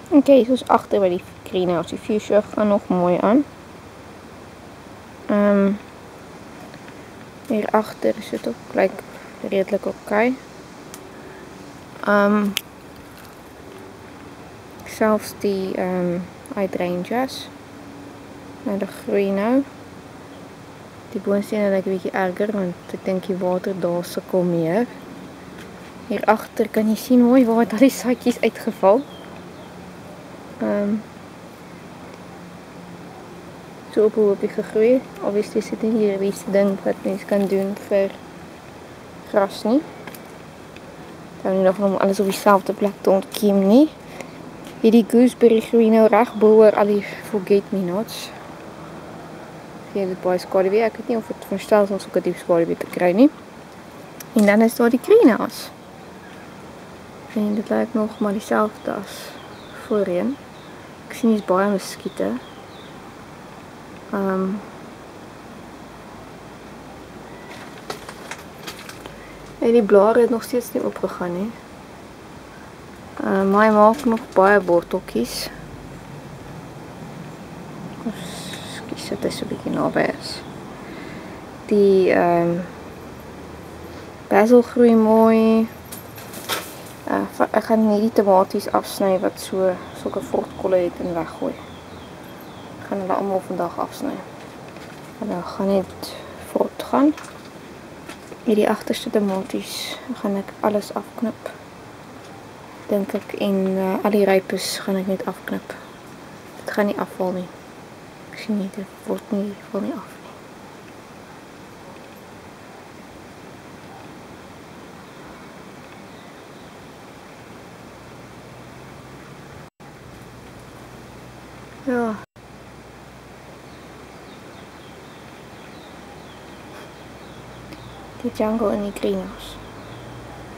Okay, soos agter by die greenhouse. Die fuchsia gaan nog mooi aan. Hier agter is dit ook lyk redelik oké. Selfs die hydrangeas. Nou die groei nou. Die boonstene lyk 'n bietjie erger want ek dink die water daar sukkel meer. Hier agter kan jy sien mooi waar het al die saadjies uitgeval. So op 'n hoopie gegroei. Obviously sit nie hier die ding wat mens kan doen vir gras nie. Dan nie nog om alles op dieselfde plek te ontkiem nie. Hierdie gooseberry groei nou reg bo oor al die forget-me-nots. Hier is baie skaduwee. Ek weet nie of dit verstel is om so 'n diep skaduwee te kry nie. En dan is daar die greenhouse. En dit lyk nog maar dieselfde as voorheen. Ek sien hier's baie muskiete. En die blare het nog steeds nie opgegaan nie. Maar hy maak nog baie borteltjies. Skus, dit is so 'n bietjie naby is. Die basil groei mooi. Ek gaan hierdie tomaties afsny wat sulke vrotkolle het en weggooi. Ek gaan hulle almal vandag afsny. En dan gaan net vrot gaan. Hierdie agterste tomaties gaan ek alles afknip. Dink ek en al die rypes gaan ek net afknip. Dit gaan nie afval nie. Ek sien nie, dit val nie af nie. Ja. Die jungle in die greenhouse.